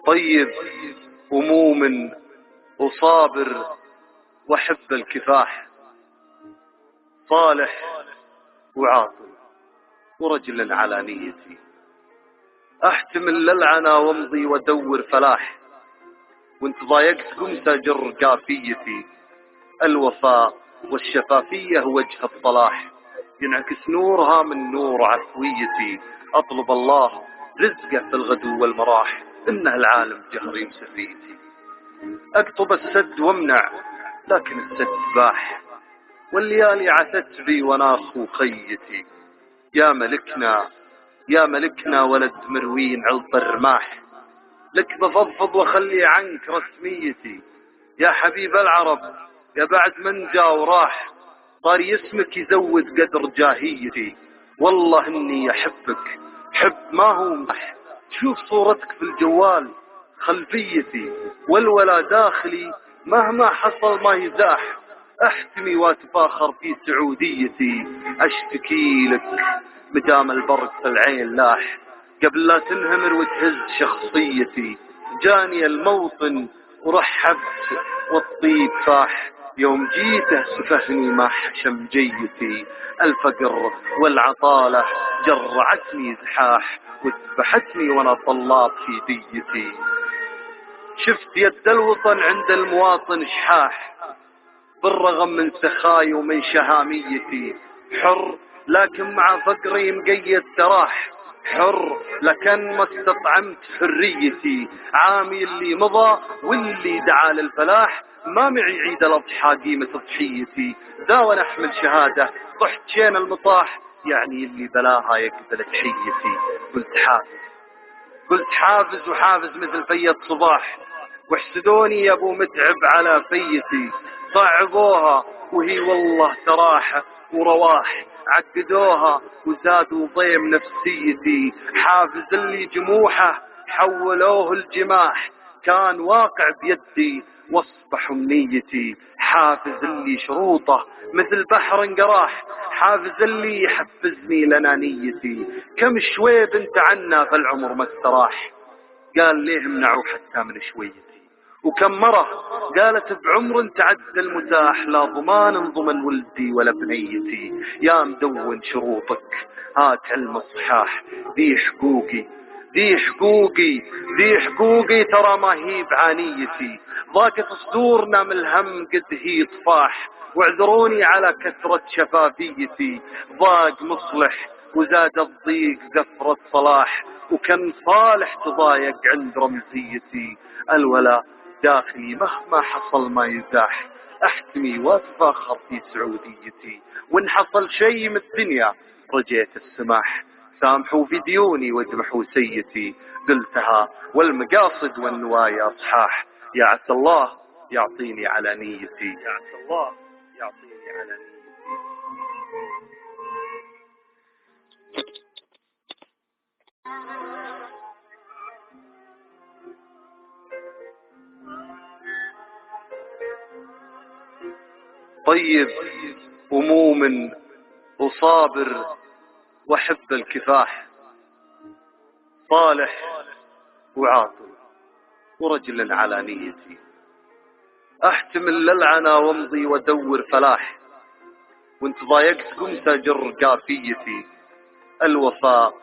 طيب ومؤمن وصابر وحب الكفاح، صالح وعاطل ورجل على نيتي، احتمل للعنى وامضي وادور فلاح، وانت ضايقت قمت اجر قافيتي، الوفاء والشفافية وجه الصلاح، ينعكس نورها من نور عفويتي، اطلب الله رزقه في الغدو والمراح، انه العالم جهري وسريتي، اقطب السد وامنع لكن السد باح، والليالي عثت بي وناخ وخيتي، يا ملكنا يا ملكنا ولد مروين علط الرماح، لك بفضفض وخلي عنك رسميتي، يا حبيب العرب يا بعد من جا وراح، صار اسمك يزود قدر جاهيتي، والله اني احبك حب ما هو مح، تشوف صورتك في الجوال خلفيتي، والولا داخلي مهما حصل ما يزاح، احتمي واتفاخر في سعوديتي، اشتكي لك مدام البرق في العين لاح، قبل لا تنهمر وتهز شخصيتي، جاني الموطن ورحبت والطيب فاح، يوم جيته سفهني ما حشم جيتي، الفقر والعطالة جرعتني زحاح، وذبحتني وانا طلاب في ديتي، شفت يد الوطن عند المواطن شحاح، بالرغم من سخاي ومن شهاميتي، حر لكن مع فقري مقيد سراح، حر لكن ما استطعمت حريتي، عامي اللي مضى واللي دعا للفلاح، ما معي عيد الاضحى قيمة ضحيتي، ذا وانا احمل شهادة طحت شين المطاح، يعني اللي بلاها يقبل تحيتي، قلت حافز وحافز مثل فية صباح، واحسدوني يا ابو متعب على فيتي، صعبوها وهي والله تراحة ورواح، عقدوها وزادوا ضيم نفسيتي، حافز اللي جموحه حولوه الجماح، كان واقع بيدي واصبح امنيتي، حافز اللي شروطه مثل بحر انقراح، حافز اللي يحفزني لنانيتي، كم شويب انت عنا فالعمر ما استراح، قال ليه منعوا حتى من شويتي، وكم مرة قالت بعمر تعدى المتاح، لا ضمان انضمن ولدي ولا بنيتي، يا مدون شروطك هات علم الصحاح، ذي حقوقي ذي حقوقي ذي حقوقي ترى ما هي بعانيتي، ضاقت صدورنا من الهم قد هي طفاح، واعذروني على كثرة شفافيتي، ضاق مصلح وزاد الضيق زفرة صلاح، وكم صالح تضايق عند رمزيتي، الولاء داخلي مهما حصل ما يزاح، احتمي واتفاخر في سعوديتي، وان حصل شيء من الدنيا رجيت السماح، سامحوا في ديوني واذبحوا سيتي، قلتها والمقاصد والنوايا صحاح، يا عسى الله يعطيني على نيتي، يا عسى الله يعطيني على نيتي. طيب ومؤمن وصابر وحب الكفاح، صالح وعاطل ورجل على نيتي، احتمل للعنى وامضي وادور فلاح، وانت ضايقت قمت اجر قافيتي، الوفاء